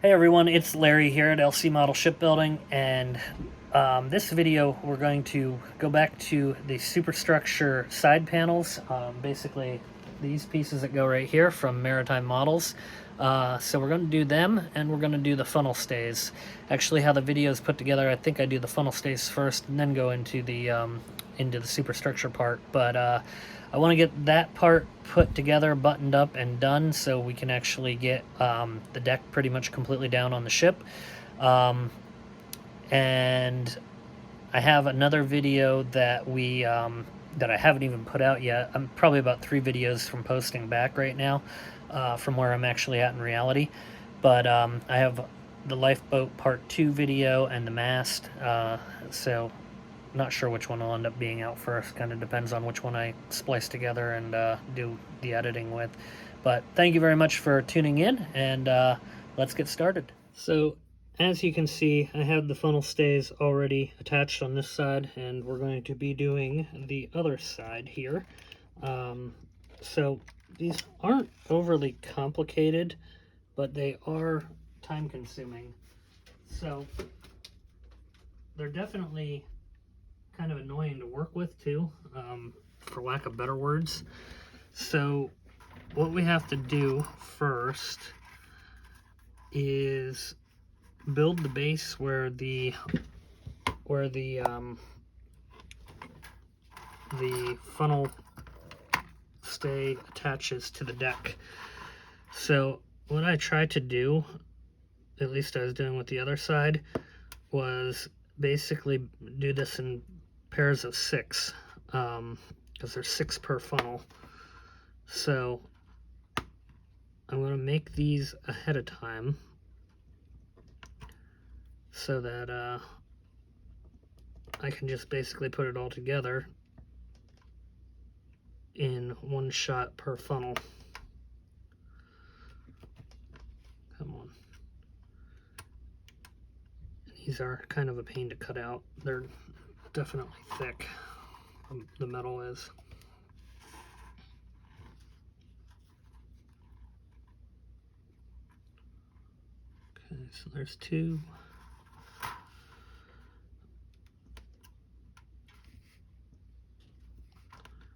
Hey everyone, it's Larry here at LC Model Shipbuilding, and this video we're going to go back to the superstructure side panels, basically these pieces that go right here from Maritime Models. So we're going to do them, and we're going to do the funnel stays. Actually, how the video is put together, I think I do the funnel stays first and then go into the superstructure part, but I want to get that part put together, buttoned up, and done so we can actually get the deck pretty much completely down on the ship. And I have another video that that I haven't even put out yet. I'm probably about 3 videos from posting back right now, from where I'm actually at in reality. But I have the lifeboat part 2 video and the mast, so not sure which one will end up being out first. Kind of depends on which one I splice together and do the editing with. But thank you very much for tuning in, and let's get started. So as you can see, I have the funnel stays already attached on this side, and we're going to be doing the other side here. So these aren't overly complicated, but they are time consuming. So they're definitely kind of annoying to work with too, for lack of better words. So what we have to do first is build the base where the funnel stay attaches to the deck. So what I tried to do, at least I was doing with the other side, was basically do this in pairs of 6, because there's 6 per funnel. So I'm going to make these ahead of time so that I can just basically put it all together in one shot per funnel. Come on. These are kind of a pain to cut out. They're definitely thick. The metal is. Okay, so there's 2.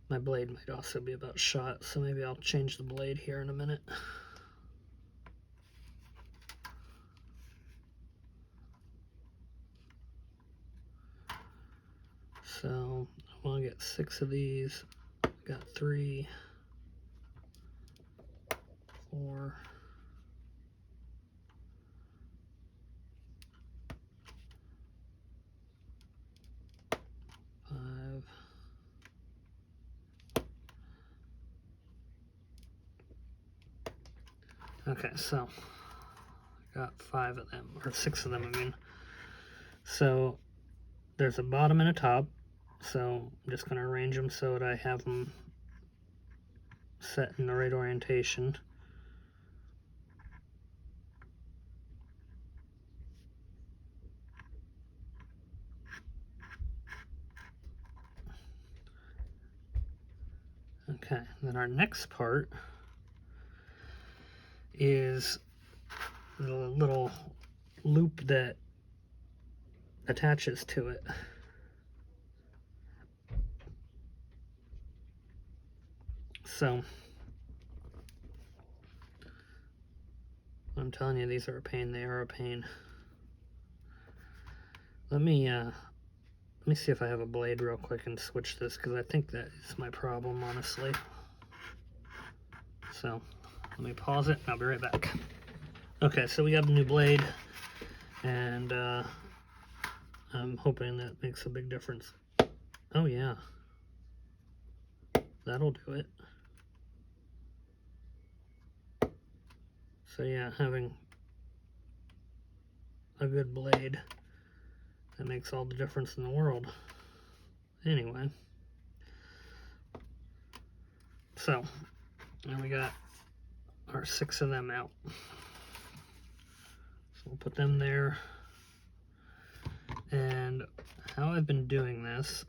My blade might also be about shot, so maybe I'll change the blade here in a minute. So I want to get 6 of these. Got 3, 4, 5. Okay, so I got 5 of them, or 6 of them, I mean. So there's a bottom and a top, so I'm just going to arrange them so that I have them set in the right orientation. Okay, then our next part is the little loop that attaches to it. So I'm telling you, these are a pain. They are a pain. Let me see if I have a blade real quick and switch this, because I think that is my problem, honestly. So let me pause it and I'll be right back. Okay, so we got a new blade, and I'm hoping that makes a big difference. Oh yeah, that'll do it. So yeah, having a good blade, that makes all the difference in the world. Anyway, so now we got our 6 of them out. So we'll put them there. And how I've been doing this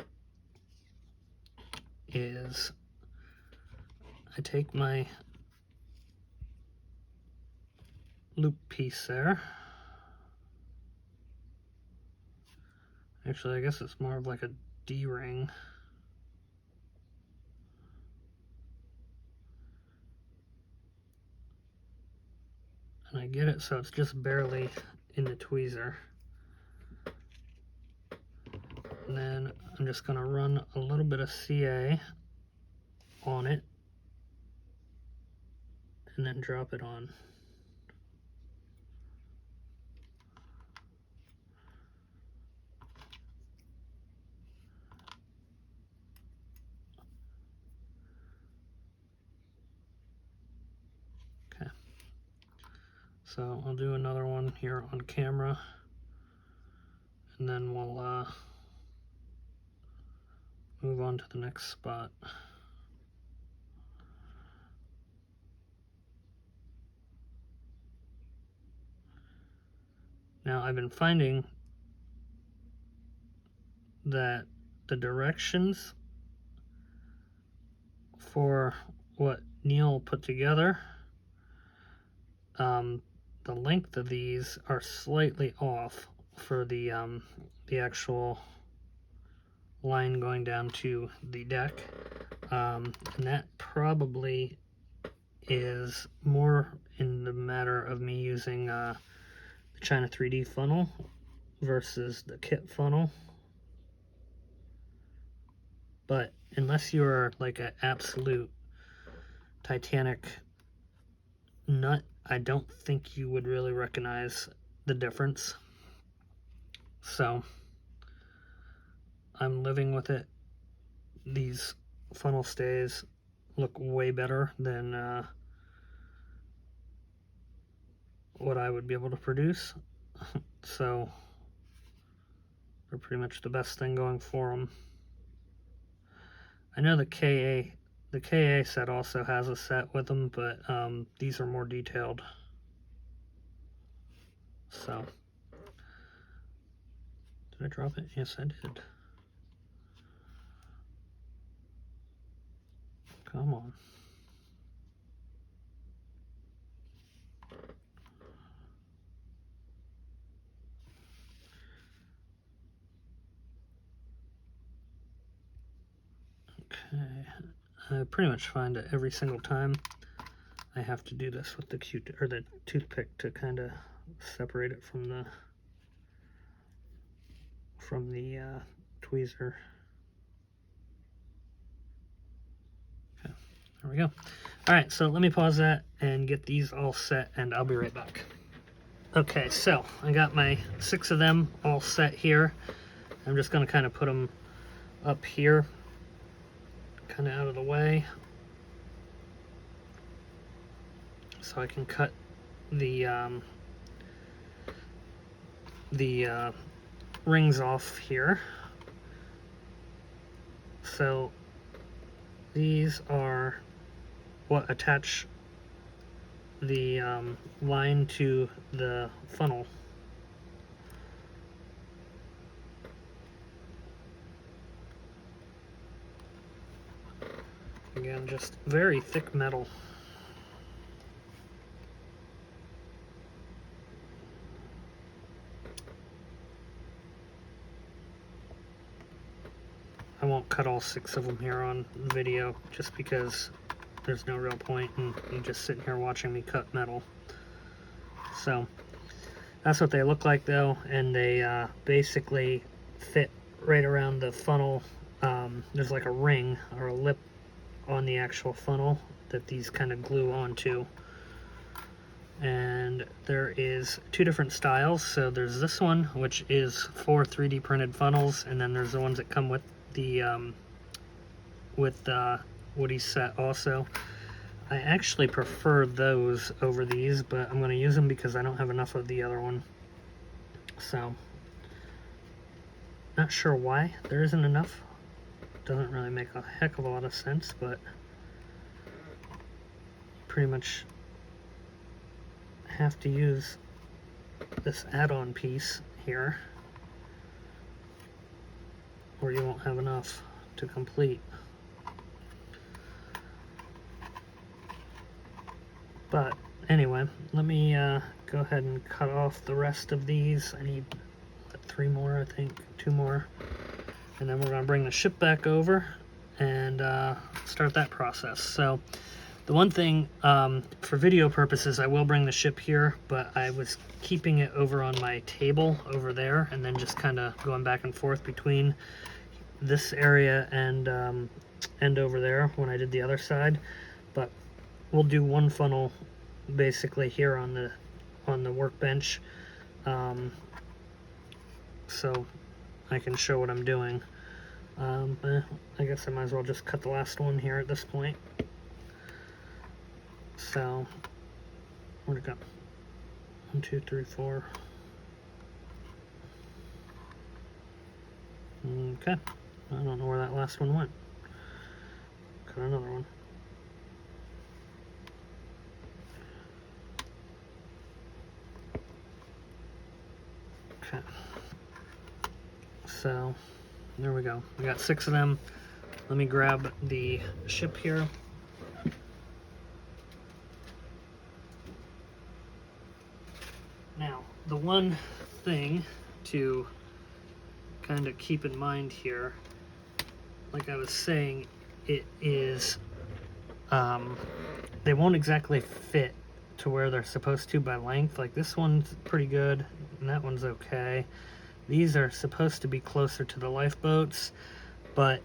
is I take my loop piece there. Actually, I guess it's more of like a D-ring. And I get it so it's just barely in the tweezer. And then I'm just going to run a little bit of CA on it and then drop it on. Okay. So I'll do another one here on camera, and then we'll move on to the next spot. Now I've been finding that the directions for what Neil put together, the length of these are slightly off for the actual line going down to the deck, and that probably is more in the matter of me using the China 3D funnel versus the kit funnel. But unless you're like an absolute Titanic nut, I don't think you would really recognize the difference. So I'm living with it. These funnel stays look way better than what I would be able to produce. So they're pretty much the best thing going for them. I know the KA set also has a set with them, but these are more detailed. So, did I drop it? Yes, I did. Come on. Okay, I pretty much find that every single time I have to do this with the the toothpick to kind of separate it from the tweezer. Okay, there we go. All right, so let me pause that and get these all set, and I'll be right back. Okay, so I got my 6 of them all set here. I'm just going to kind of put them up here, kind of out of the way, so I can cut the rings off here. So these are what attach the line to the funnel. Again, just very thick metal. I won't cut all 6 of them here on video just because there's no real point in you just sitting here watching me cut metal. So that's what they look like though, and they basically fit right around the funnel. There's like a ring or a lip on the actual funnel that these kind of glue onto. And there is 2 different styles. So there's this one, which is for 3D printed funnels, and then there's the ones that come with the Woody set also. I actually prefer those over these, but I'm going to use them because I don't have enough of the other one. So, not sure why there isn't enough. Doesn't really make a heck of a lot of sense, but pretty much have to use this add-on piece here, or you won't have enough to complete. But anyway, let me go ahead and cut off the rest of these. I need 3 more, I think, 2 more. And then we're going to bring the ship back over and start that process. So the one thing, for video purposes, I will bring the ship here, but I was keeping it over on my table over there, and then just kind of going back and forth between this area and over there when I did the other side. But we'll do one funnel basically here on the workbench, so I can show what I'm doing. I guess I might as well just cut the last one here at this point. So, where'd it go? 1, 2, 3, 4. Okay. I don't know where that last one went. Cut another one. Okay. So, there we go. We got 6 of them. Let me grab the ship here. Now, the one thing to kind of keep in mind here, like I was saying, it is, they won't exactly fit to where they're supposed to by length. Like this one's pretty good, and that one's okay. These are supposed to be closer to the lifeboats, but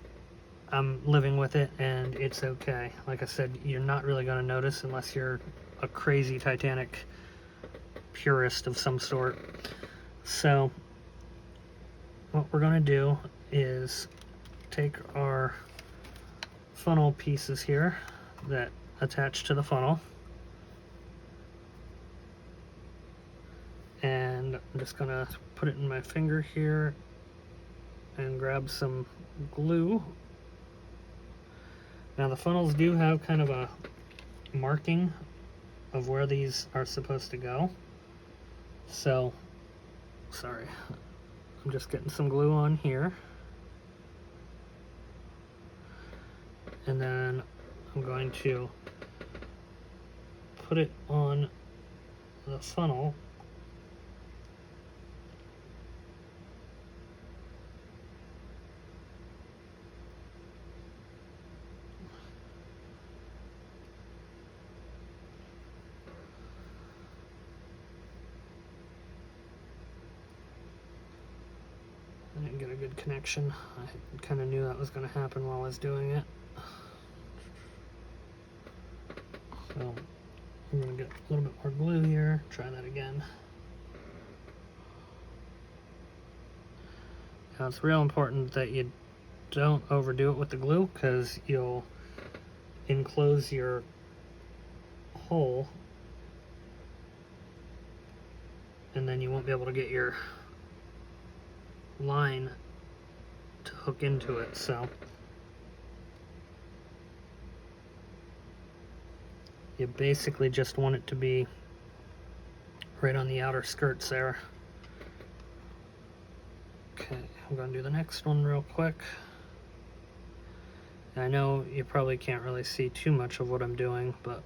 I'm living with it and it's okay. Like I said, you're not really going to notice unless you're a crazy Titanic purist of some sort. So what we're going to do is take our funnel pieces here that attach to the funnel, and I'm just going to put it in my finger here and grab some glue. Now the funnels do have kind of a marking of where these are supposed to go. So, sorry, I'm just getting some glue on here. And then I'm going to put it on the funnel. I didn't get a good connection. I kind of knew that was going to happen while I was doing it. So I'm going to get a little bit more glue here. Try that again. Now it's real important that you don't overdo it with the glue, because you'll enclose your hole and then you won't be able to get your line to hook into it. So you basically just want it to be right on the outer skirts there. Okay, I'm going to do the next one real quick. I know you probably can't really see too much of what I'm doing, but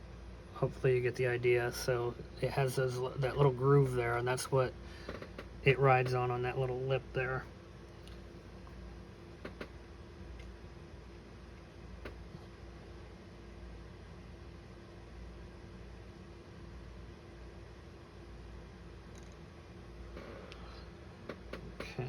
hopefully you get the idea. So it has that little groove there, and that's what it rides on that little lip there. Okay.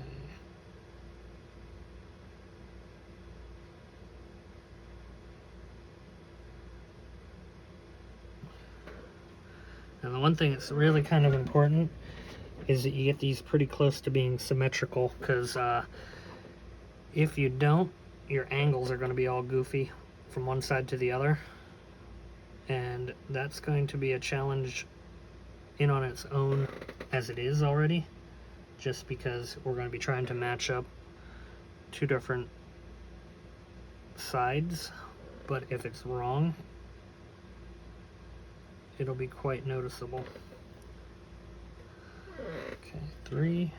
And the one thing that's really kind of important is that you get these pretty close to being symmetrical, because if you don't, your angles are going to be all goofy from one side to the other, and that's going to be a challenge in on its own as it is already, just because we're going to be trying to match up 2 different sides. But if it's wrong, it'll be quite noticeable. Okay, 3.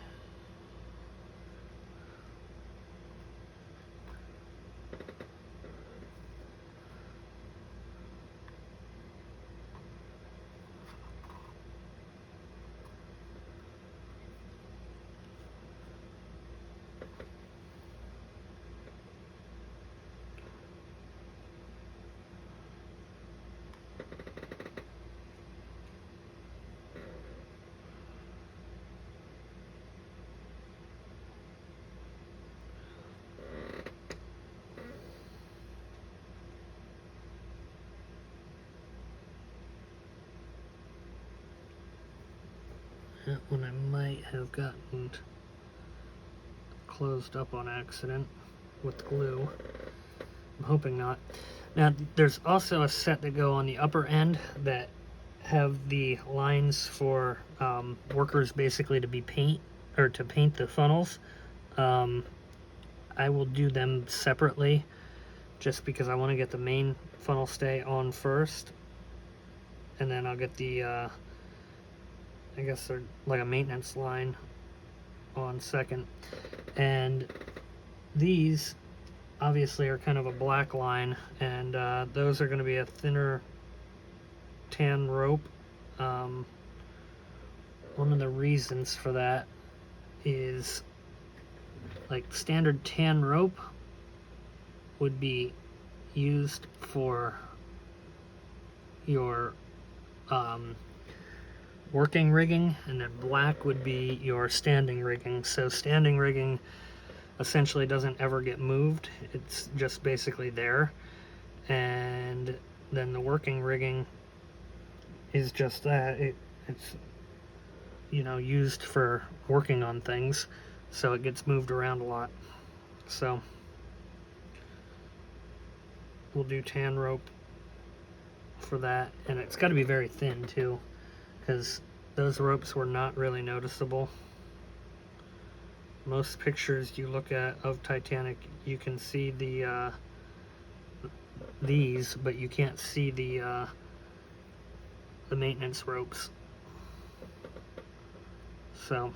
That one I might have gotten closed up on accident with glue. I'm hoping not. Now, there's also a set that go on the upper end that have the lines for workers basically to paint the funnels. I will do them separately just because I want to get the main funnel stay on first, and then I'll get the I guess they're like a maintenance line on second. And these obviously are kind of a black line, and those are going to be a thinner tan rope. One of the reasons for that is, like, standard tan rope would be used for your working rigging, and then black would be your standing rigging. So standing rigging essentially doesn't ever get moved, it's just basically there, and then the working rigging is just that, it's used for working on things, so it gets moved around a lot. So we'll do tan rope for that, and it's got to be very thin too, because those ropes were not really noticeable. Most pictures you look at of Titanic, you can see these, but you can't see the maintenance ropes. So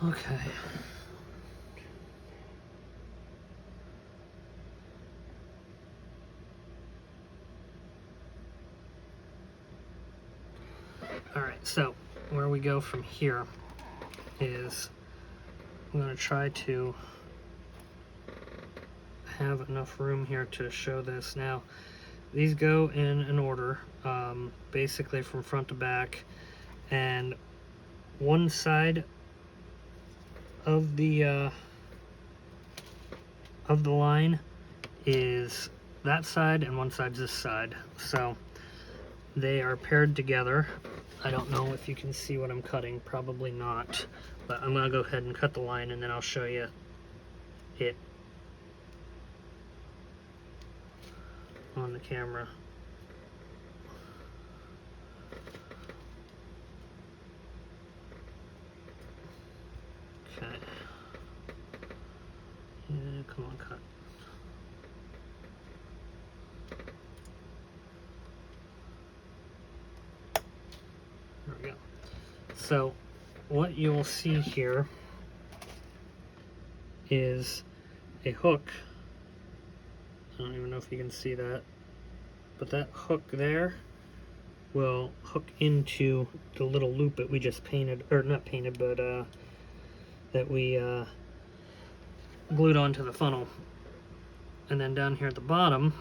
okay. Alright, so where we go from here is I'm going to try to have enough room here to show this. Now, these go in an order, basically from front to back, and one side of the line is that side, and one side's this side. So they are paired together. I don't know if you can see what I'm cutting, probably not, but I'm going to go ahead and cut the line, and then I'll show you it on the camera. Okay. Yeah, come on, cut. There we go. So what you will see here is a hook. I don't even know if you can see that, but that hook there will hook into the little loop that we just painted, or not painted, but that we glued onto the funnel. And then down here at the bottom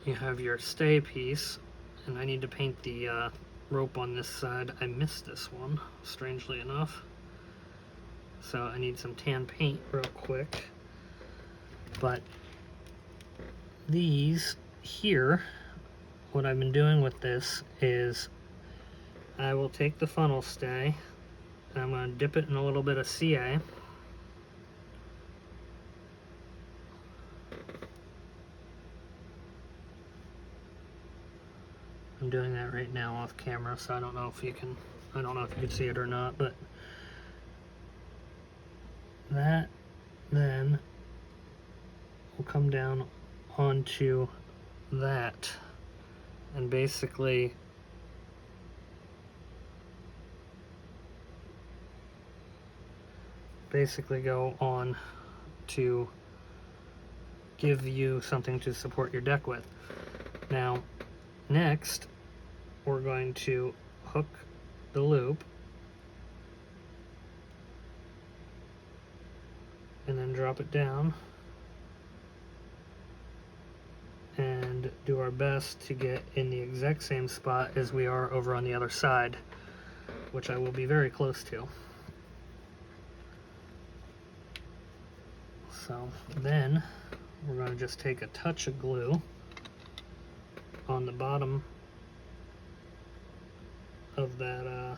you have your stay piece, and I need to paint the rope on this side. I missed this one, strangely enough, so I need some tan paint real quick. But these here, what I've been doing with this is I will take the funnel stay and I'm going to dip it in a little bit of CA. I'm doing that right now off camera, so I don't know if you can see it or not, but that then will come down onto that and basically go on to give you something to support your deck with. Now, next, we're going to hook the loop and then drop it down and do our best to get in the exact same spot as we are over on the other side, which I will be very close to. So then we're going to just take a touch of glue on the bottom of that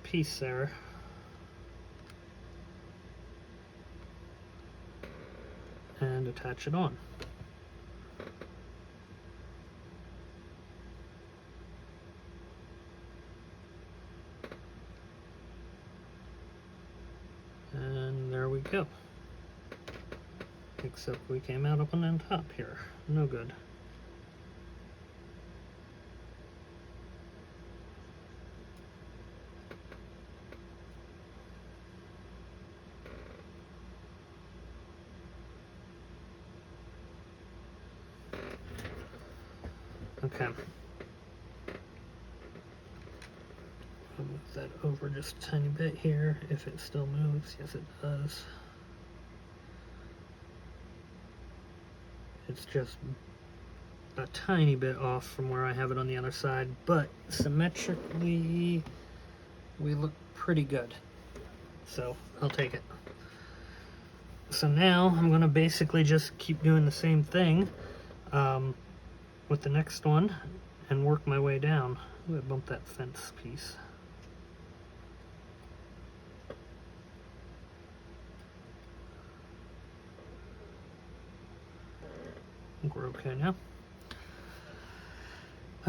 piece there, and attach it on. And there we go. Except we came out up on top here. No good. Okay. I'll move that over just a tiny bit here, if it still moves. Yes, it does. It's just a tiny bit off from where I have it on the other side, but symmetrically we look pretty good. So I'll take it. So now I'm going to basically just keep doing the same thing with the next one and work my way down. Ooh, I bumped that fence piece. I think we're okay now.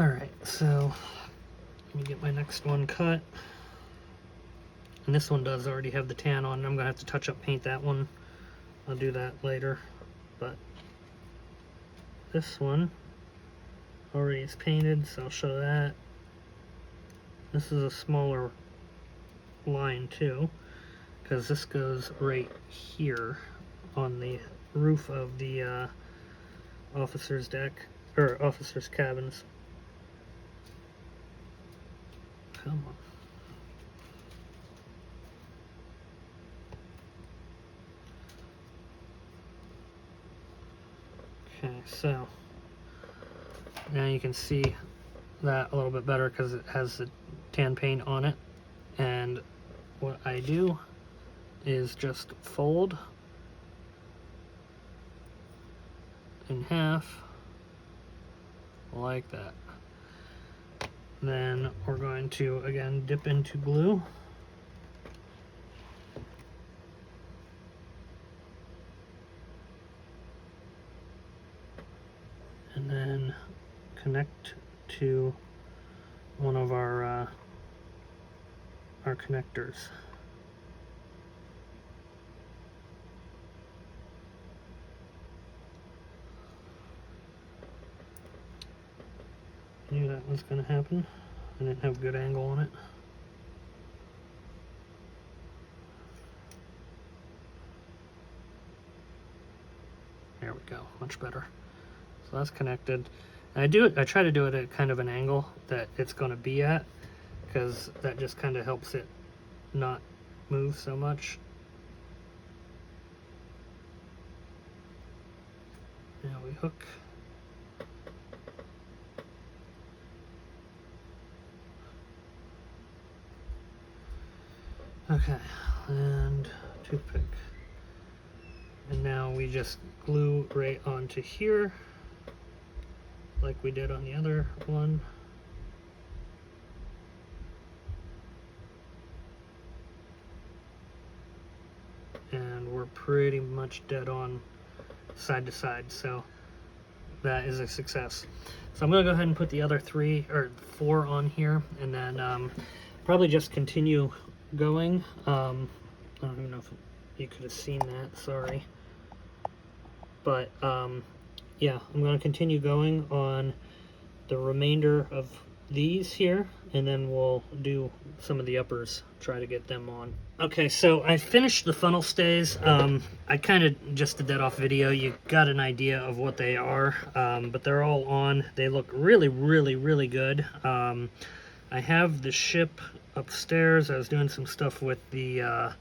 Alright, so let me get my next one cut. And this one does already have the tan on. I'm going to have to touch up paint that one. I'll do that later. But this one already is painted, so I'll show that. This is a smaller line too, because this goes right here on the roof of the officer's deck, or officer's cabins. Come on. Okay, so now you can see that a little bit better because it has the tan paint on it. And what I do is just fold in half like that. Then we're going to again dip into glue. And then connect to one of our connectors. I knew that was going to happen. I didn't have a good angle on it. There we go, much better. So that's connected. And I try to do it at kind of an angle that it's going to be at, because that just kind of helps it not move so much. Now we hook. Okay, and toothpick. And now we just glue right onto here, like we did on the other one. And we're pretty much dead on side to side, so that is a success. So I'm going to go ahead and put the other 3 or 4 on here, and then probably just continue going. I don't even know if you could have seen that, sorry. But yeah, I'm going to continue going on the remainder of these here, and then we'll do some of the uppers, try to get them on. Okay, so I finished the funnel stays. I kind of just did that off video. You got an idea of what they are, but they're all on. They look really, really, really good. I have the ship upstairs. I was doing some stuff with the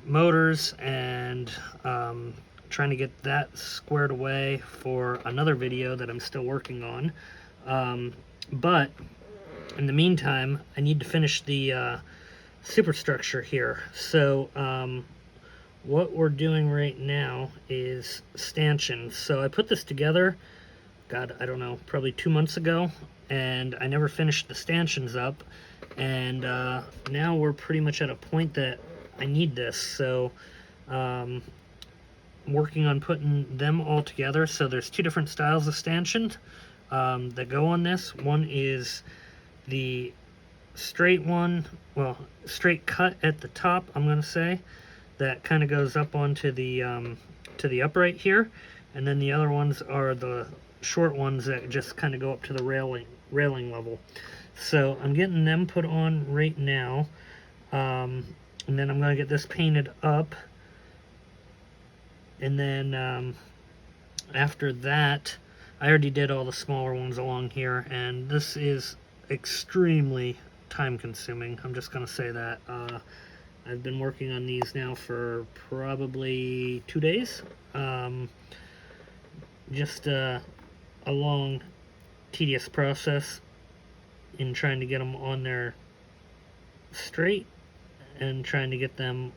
motors and trying to get that squared away for another video that I'm still working on. But in the meantime, I need to finish the superstructure here. So what we're doing right now is stanchions. So I put this together, God, I don't know, probably 2 months ago, and I never finished the stanchions up. And now we're pretty much at a point that I need this. So I'm working on putting them all together. So there's two different styles of stanchion that go on this. One is the straight one, well, straight cut at the top, I'm going to say, that kind of goes up onto the upright here, and then the other ones are the short ones that just kind of go up to the railing level. So I'm getting them put on right now, and then I'm going to get this painted up, and then after that, I already did all the smaller ones along here, and this is extremely time consuming. I'm just gonna say that. I've been working on these now for probably 2 days. Just a long, tedious process in trying to get them on there straight and trying to get them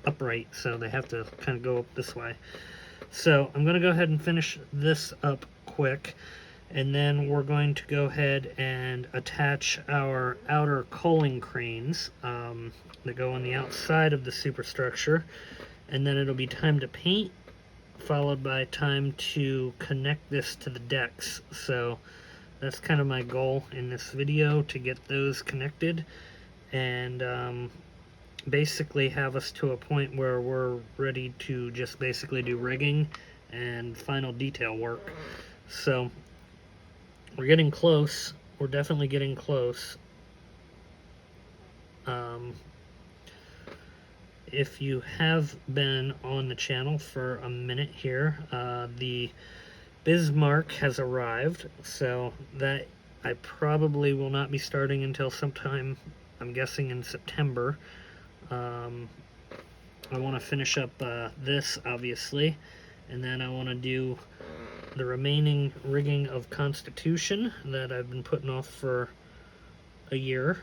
upright, so they have to kind of go up this way. So I'm going to go ahead and finish this up quick, and then we're going to go ahead and attach our outer culling cranes that go on the outside of the superstructure, and then it'll be time to paint, followed by time to connect this to the decks. So that's kind of my goal in this video, to get those connected and basically have us to a point where we're ready to just basically do rigging and final detail work. So we're getting close. We're definitely getting close. If you have been on the channel for a minute here, the Bismarck has arrived, so that I probably will not be starting until sometime, I'm guessing, in September. I want to finish up this, obviously, and then I want to do the remaining rigging of Constitution that I've been putting off for a year,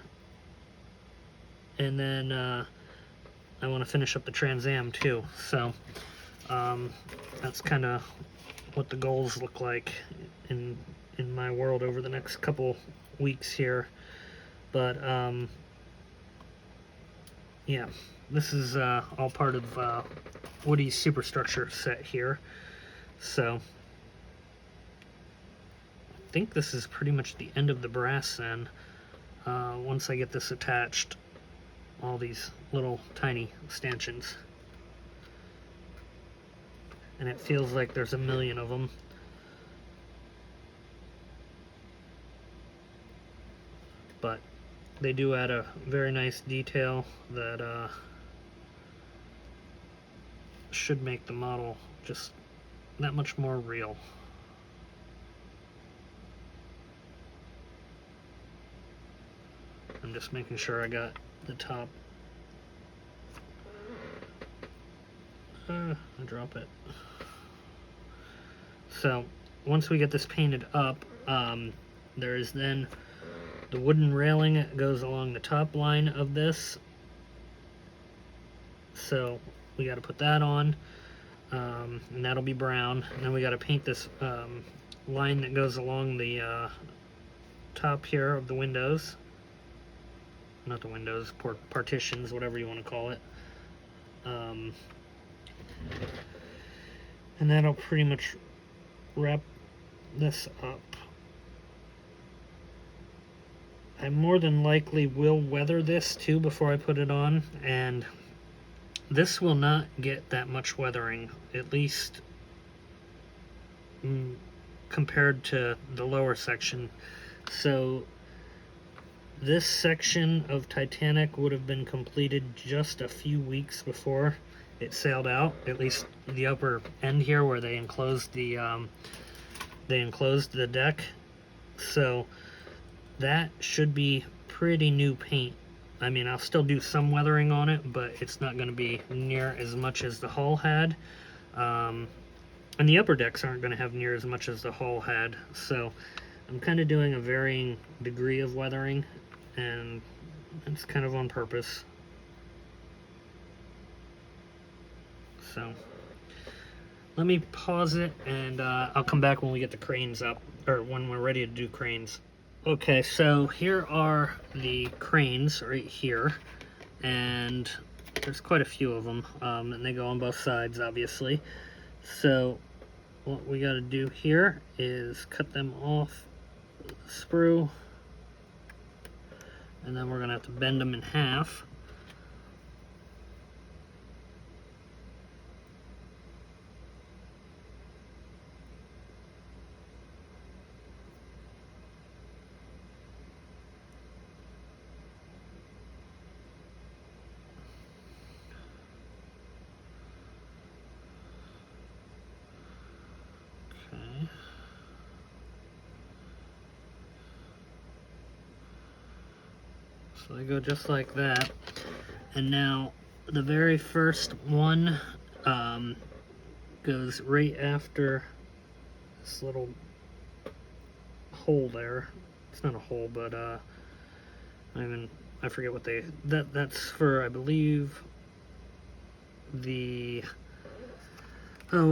and then I want to finish up the Trans Am too. So that's kind of what the goals look like in my world over the next couple weeks here. But yeah, this is all part of Woody's superstructure set here. So I think this is pretty much the end of the brass then. Once I get this attached, all these little tiny stanchions. And it feels like there's a million of them. But they do add a very nice detail that should make the model just that much more real. I'm just making sure I got the top. I drop it. So once we get this painted up, there is then the wooden railing that goes along the top line of this. So we got to put that on, and that'll be brown. And then we got to paint this line that goes along the top here of the windows. Not the windows, partitions, whatever you want to call it. And that'll pretty much wrap this up. I more than likely will weather this too before I put it on, and this will not get that much weathering, at least compared to the lower section. So this section of Titanic would have been completed just a few weeks before it sailed out, at least the upper end here where they enclosed the deck. So that should be pretty new paint. I mean, I'll still do some weathering on it, but it's not going to be near as much as the hull had. And the upper decks aren't going to have near as much as the hull had. So I'm kind of doing a varying degree of weathering, and It's kind of on purpose. So let me pause it, and I'll come back when we get the cranes up, or when we're ready to do cranes. Okay, so here are the cranes right here, and there's quite a few of them, and they go on both sides, obviously. So what we got to do here is cut them off the sprue, and then we're going to have to bend them in half. Okay. So they go just like that. And now the very first one goes right after this little hole there. It's not a hole, but I forget what that's for, I believe, what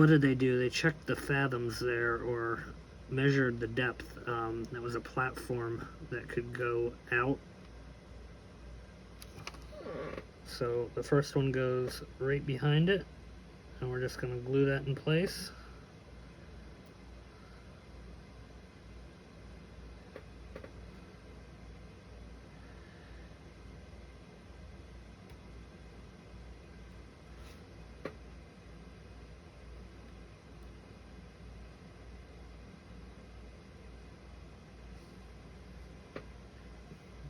did they do? They checked the fathoms there, or measured the depth. That was a platform that could go out. So the first one goes right behind it, and we're just going to glue that in place.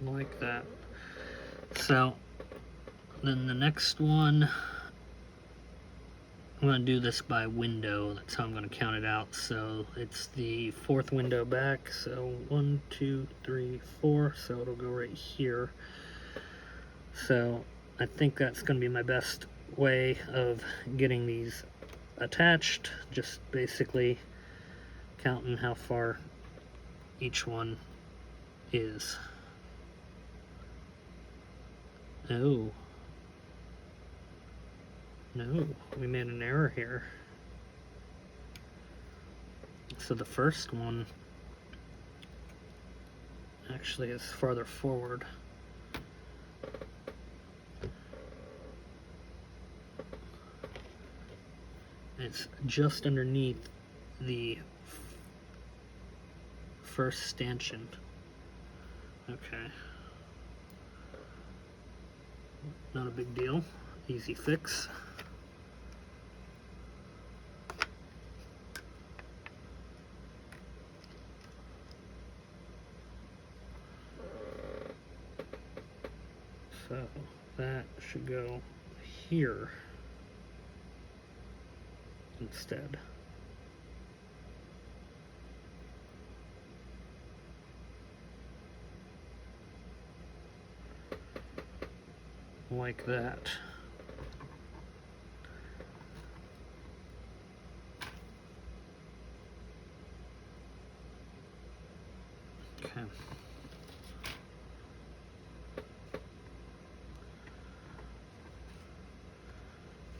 Like that. So then the next one, I'm going to do this by window. That's how I'm going to count it out. So it's the fourth window back. So 1, 2, 3, 4. So it'll go right here. So I think that's going to be my best way of getting these attached. Just basically counting how far each one is. Oh. No, we made an error here. So the first one actually is farther forward. It's just underneath the first stanchion. Okay. Not a big deal. Easy fix. So that should go here instead. Like that. Okay.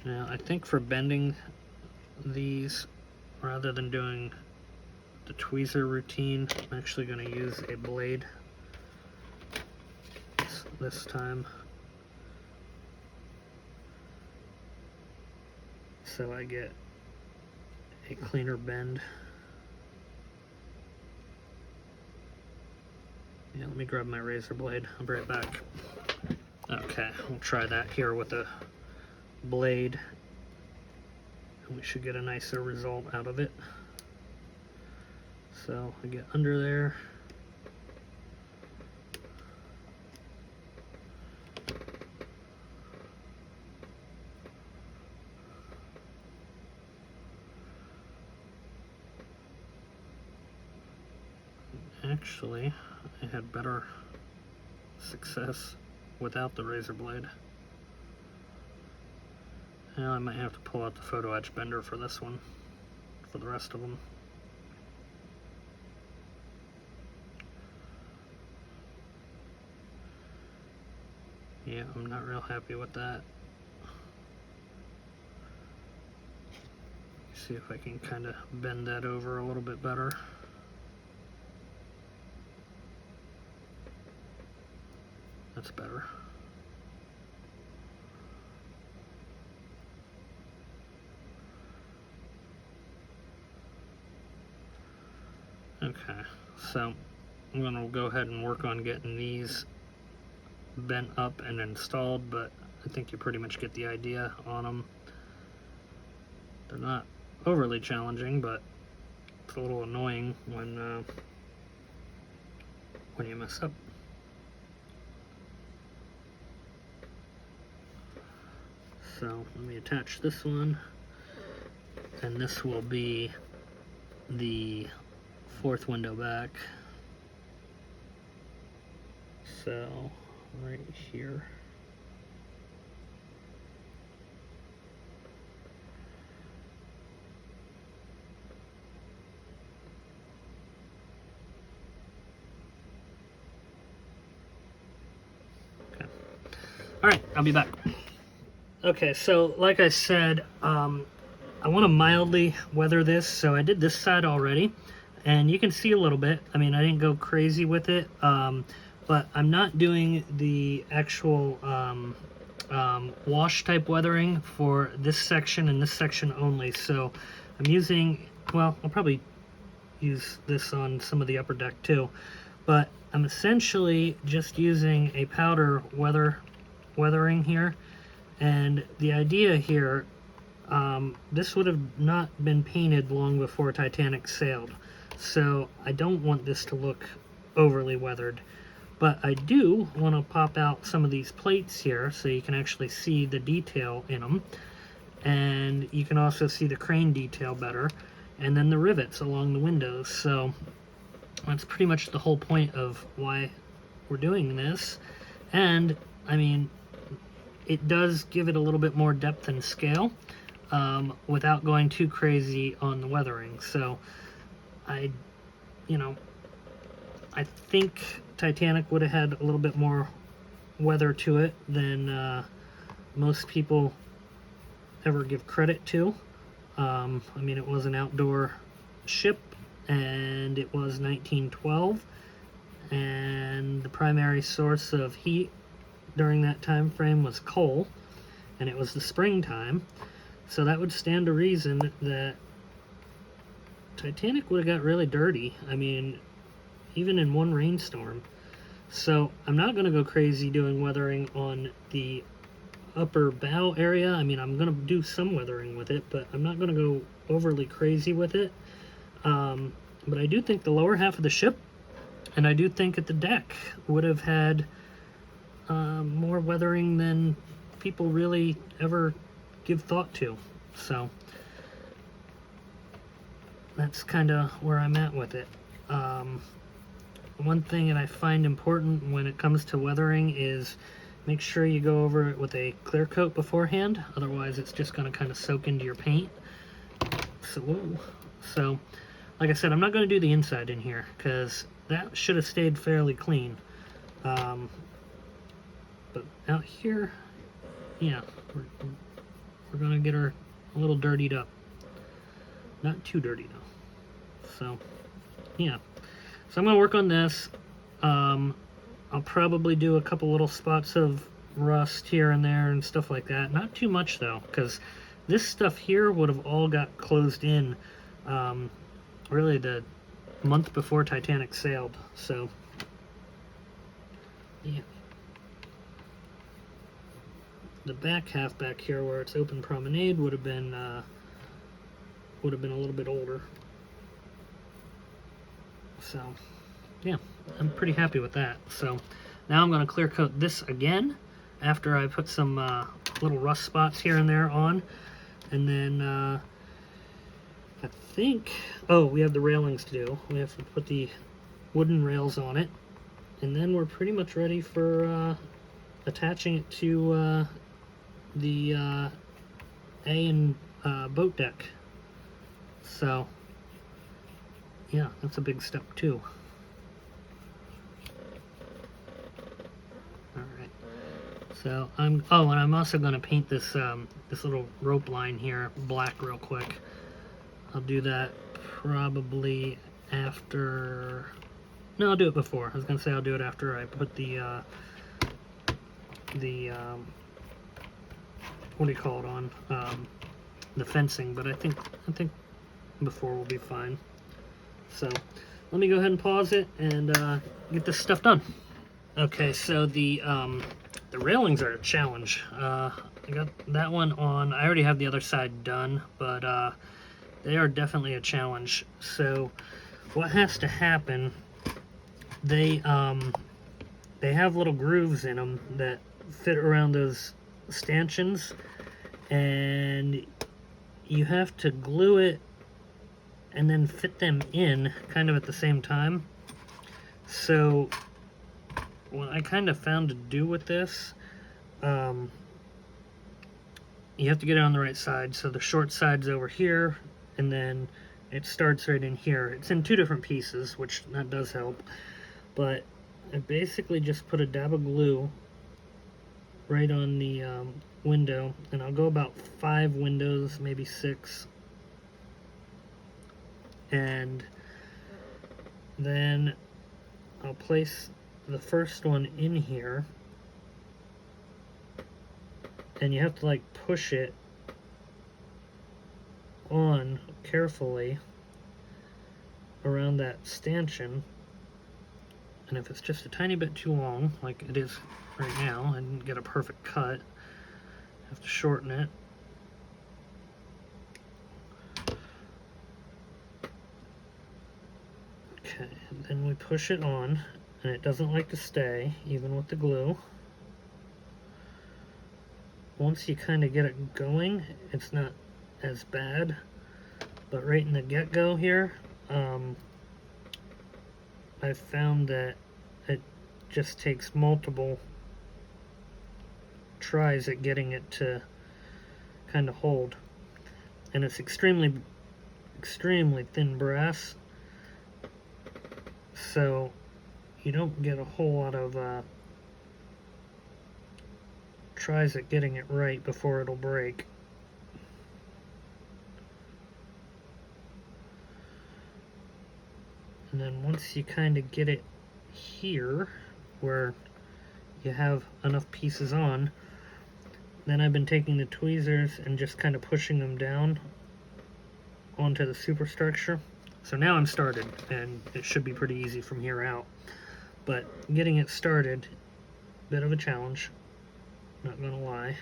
Now I think for bending these, rather than doing the tweezer routine, I'm actually going to use a blade this time. So I get a cleaner bend. Yeah, let me grab my razor blade. I'll be right back. Okay, we'll try that here with a blade. And we should get a nicer result out of it. So I get under there. Actually, I had better success without the razor blade. Now I might have to pull out the photo etch bender for this one, for the rest of them. Yeah, I'm not real happy with that. See if I can kind of bend that over a little bit better. That's better. Okay, so I'm going to go ahead and work on getting these bent up and installed, but I think you pretty much get the idea on them. They're not overly challenging, but it's a little annoying when you mess up. So let me attach this one, and this will be the fourth window back. So right here. Okay. All right, I'll be back. Okay, so like I said, I want to mildly weather this, so I did this side already, and you can see a little bit. I mean, I didn't go crazy with it, but I'm not doing the actual wash type weathering for this section and this section only. So I'm using, well, I'll probably use this on some of the upper deck too, but I'm essentially just using a powder weathering here. And the idea here, this would have not been painted long before Titanic sailed, so I don't want this to look overly weathered. But I do want to pop out some of these plates here so you can actually see the detail in them. And you can also see the crane detail better. And then the rivets along the windows. So that's pretty much the whole point of why we're doing this. And, I mean, it does give it a little bit more depth and scale without going too crazy on the weathering. So I think Titanic would have had a little bit more weather to it than most people ever give credit to. I mean, it was an outdoor ship, and it was 1912, and the primary source of heat during that time frame was coal, and it was the springtime, so that would stand to reason that Titanic would have got really dirty. I mean, even in one rainstorm. So I'm not going to go crazy doing weathering on the upper bow area. I mean, I'm going to do some weathering with it, but I'm not going to go overly crazy with it. But I do think the lower half of the ship, and I do think at the deck, would have had more weathering than people really ever give thought to. So that's kind of where I'm at with it. One thing that I find important when it comes to weathering is make sure you go over it with a clear coat beforehand, otherwise it's just going to kind of soak into your paint. So like I said, I'm not going to do the inside in here because that should have stayed fairly clean. But out here, yeah, we're going to get her a little dirtied up. Not too dirty though. So yeah. So I'm going to work on this. I'll probably do a couple little spots of rust here and there and stuff like that. Not too much though, because this stuff here would have all got closed in really the month before Titanic sailed. So yeah. The back half back here where it's open promenade would have been a little bit older. So yeah, I'm pretty happy with that. So now I'm going to clear coat this again after I put some little rust spots here and there on. And then I think, oh, we have the railings to do. We have to put the wooden rails on it. And then we're pretty much ready for attaching it to the A and boat deck. So yeah, that's a big step too. Alright, So oh, and I'm also going to paint this this little rope line here black real quick. I'll do that probably after. No, I'll do it before. I was going to say I'll do it after I put the what do you call it on the fencing, but I think before will be fine. So let me go ahead and pause it and get this stuff done. Okay, so the railings are a challenge. I got that one on. I already have the other side done, but they are definitely a challenge. So what has to happen? They have little grooves in them that fit around those stanchions, and you have to glue it and then fit them in kind of at the same time. So what I kind of found to do with this, you have to get it on the right side. So the short side's over here, and then it starts right in here. It's in two different pieces, which that does help. But I basically just put a dab of glue right on the window, and I'll go about 5 windows, maybe 6. And then I'll place the first one in here, and you have to like push it on carefully around that stanchion. And if it's just a tiny bit too long, like it is right now, I didn't get a perfect cut, I have to shorten it. Okay, and then we push it on, and it doesn't like to stay, even with the glue. Once you kind of get it going, it's not as bad, but right in the get-go here, I found that it just takes multiple tries at getting it to kind of hold. And it's extremely thin brass, so you don't get a whole lot of tries at getting it right before it'll break. And then once you kind of get it here where you have enough pieces on, then I've been taking the tweezers and just kind of pushing them down onto the superstructure. So now I'm started, and it should be pretty easy from here out. But getting it started, bit of a challenge, not gonna lie.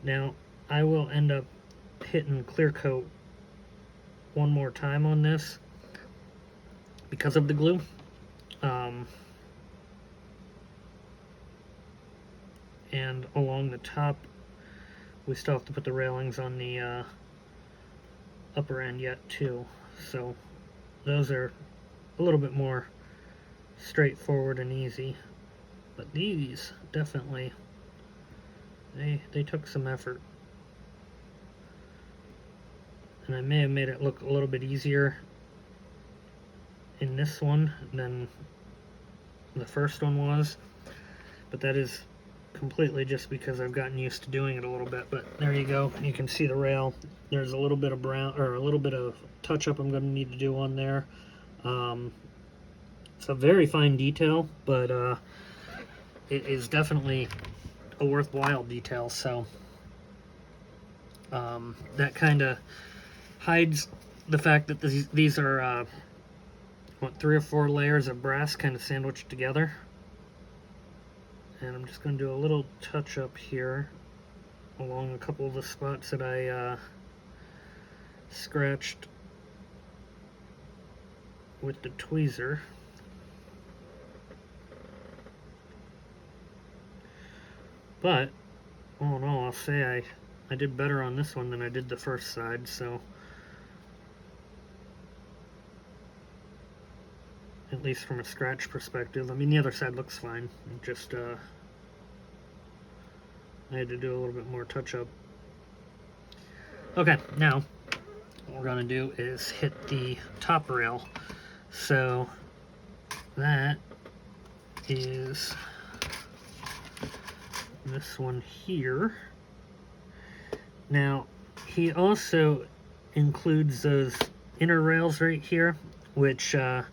Now I will end up hitting clear coat one more time on this because of the glue. And along the top, we still have to put the railings on the upper end yet too. So those are a little bit more straightforward and easy. But these definitely, they took some effort. And I may have made it look a little bit easier in this one than the first one was, but that is completely just because I've gotten used to doing it a little bit. But there you go, you can see the rail. There's a little bit of brown, or a little bit of touch up I'm going to need to do on there. It's a very fine detail, but it is definitely a worthwhile detail. So that kind of hides the fact that these are what, 3 or 4 layers of brass kind of sandwiched together. And I'm just going to do a little touch up here along a couple of the spots that I scratched with the tweezer. But all in all, I'll say I did better on this one than I did the first side, so at least from a scratch perspective. I mean, the other side looks fine. Just I had to do a little bit more touch up. Okay, now what we're gonna do is hit the top rail. So that is this one here. Now, he also includes those inner rails right here, which I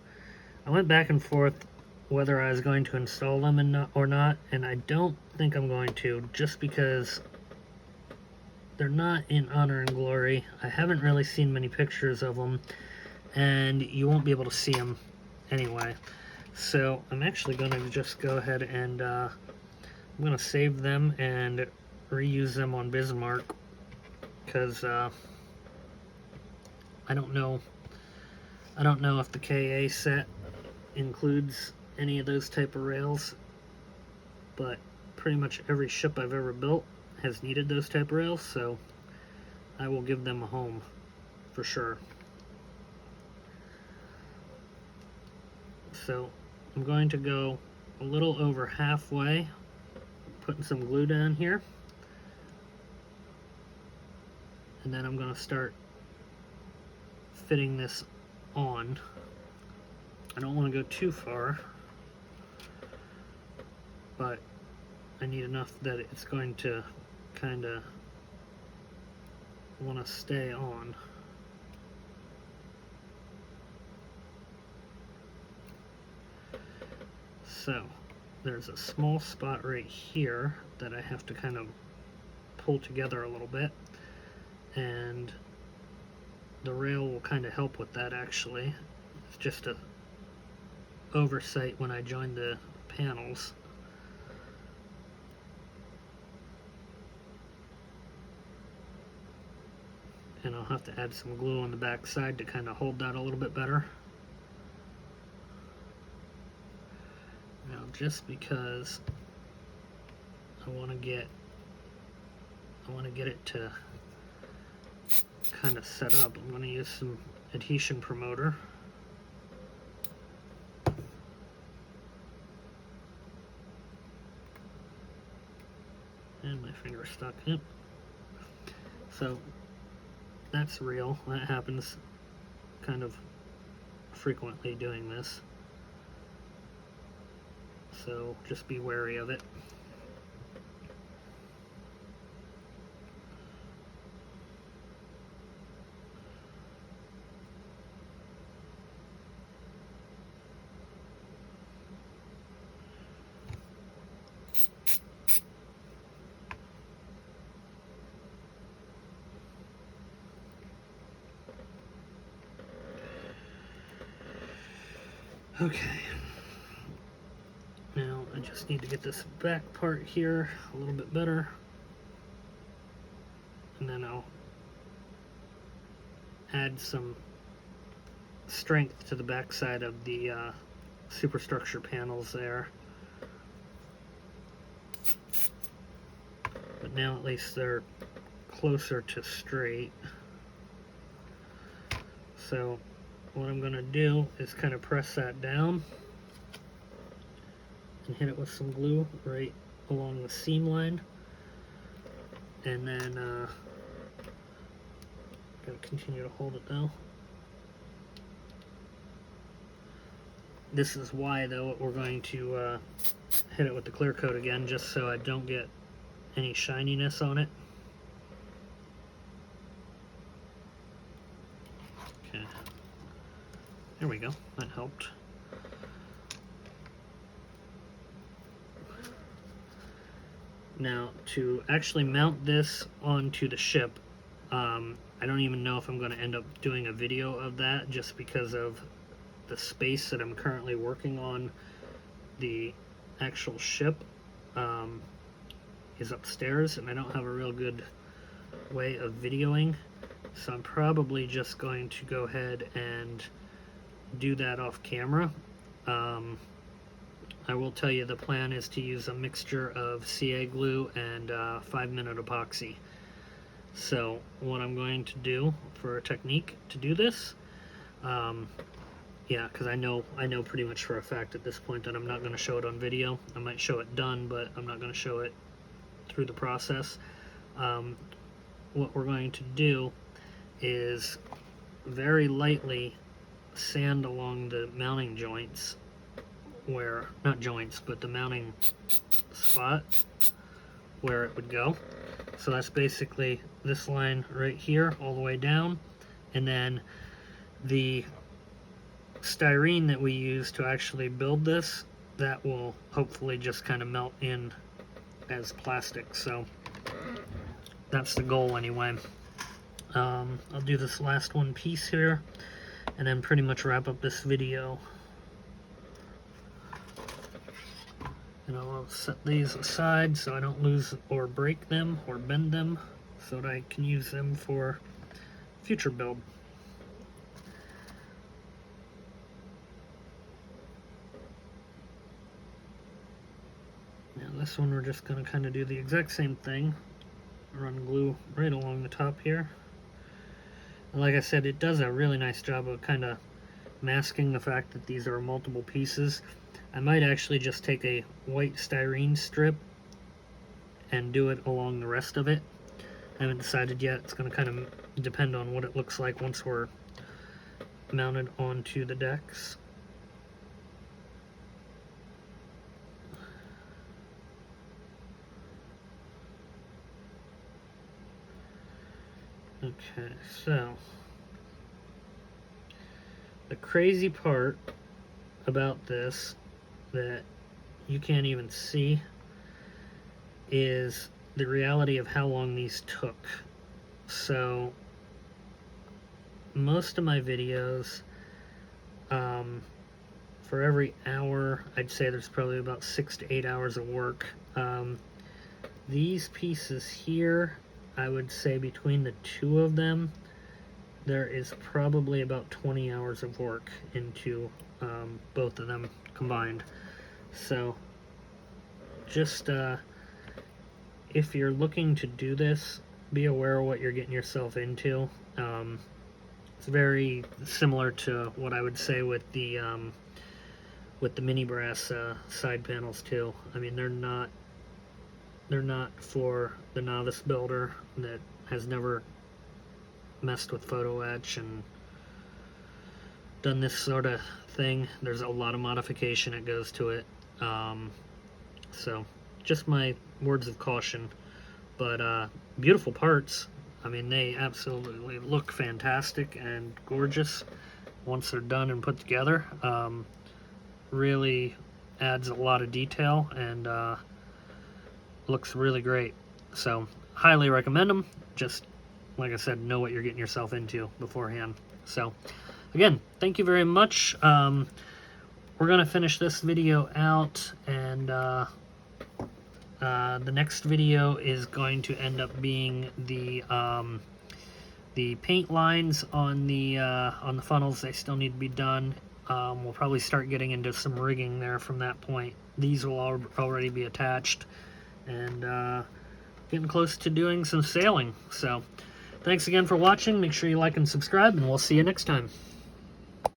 went back and forth whether I was going to install them or not, and I don't think I'm going to, just because they're not in honor and glory. I haven't really seen many pictures of them, and you won't be able to see them anyway. So I'm actually going to just go ahead and I'm going to save them and reuse them on Bismarck, because I don't know if the KA set includes any of those type of rails, but pretty much every ship I've ever built has needed those type of rails, so I will give them a home for sure. So I'm going to go a little over halfway, putting some glue down here, and then I'm going to start fitting this on. I don't want to go too far, but I need enough that it's going to kind of want to stay on. So there's a small spot right here that I have to kind of pull together a little bit, and the rail will kind of help with that. Actually, it's just a oversight when I joined the panels. And I'll have to add some glue on the back side to kind of hold that a little bit better. Now, just because I want to get it to kind of set up, I'm going to use some adhesion promoter. And my finger stuck. Yep. So that's real. That happens kind of frequently doing this. So just be wary of it. Okay, now I just need to get this back part here a little bit better, and then I'll add some strength to the back side of the superstructure panels there. But now at least they're closer to straight. So what I'm going to do is kind of press that down and hit it with some glue right along the seam line, and then gotta continue to hold it though. This is why though we're going to hit it with the clear coat again, just so I don't get any shininess on it. Okay. There we go, that helped. Now, to actually mount this onto the ship, I don't even know if I'm going to end up doing a video of that, just because of the space that I'm currently working on. The actual ship is upstairs, and I don't have a real good way of videoing, so I'm probably just going to go ahead and do that off camera. I will tell you the plan is to use a mixture of CA glue and 5-minute epoxy. So what I'm going to do for a technique to do this, yeah, because I know pretty much for a fact at this point that I'm not going to show it on video. I might show it done, but I'm not going to show it through the process. What we're going to do is very lightly sand along the mounting joints where, not joints, but the mounting spot where it would go. So that's basically this line right here all the way down, and then the styrene that we use to actually build this, that will hopefully just kind of melt in as plastic. So that's the goal anyway. I'll do this last one piece here and then pretty much wrap up this video. And I'll set these aside so I don't lose or break them or bend them, so that I can use them for future build. Now this one we're just going to kind of do the exact same thing. Run glue right along the top here. And like I said, it does a really nice job of kind of masking the fact that these are multiple pieces. I might actually just take a white styrene strip and do it along the rest of it. I haven't decided yet. It's going to kind of depend on what it looks like once we're mounted onto the decks. Okay, so the crazy part about this that you can't even see is the reality of how long these took. So most of my videos, for every hour, I'd say there's probably about 6 to 8 hours of work. These pieces here, I would say between the two of them, there is probably about 20 hours of work into both of them combined. So just if you're looking to do this, be aware of what you're getting yourself into. It's very similar to what I would say with the mini brass side panels too. I mean, they're not for the novice builder that has never messed with photo etch and done this sort of thing. There's a lot of modification that goes to it. So just my words of caution. But beautiful parts. I mean, they absolutely look fantastic and gorgeous once they're done and put together. Really adds a lot of detail and looks really great. So highly recommend them. Just like I said, know what you're getting yourself into beforehand. So again, thank you very much. We're gonna finish this video out, and the next video is going to end up being the paint lines on the funnels. They still need to be done. We'll probably start getting into some rigging there from that point. These will already be attached, and getting close to doing some sailing. So thanks again for watching. Make sure you like and subscribe, and we'll see you next time.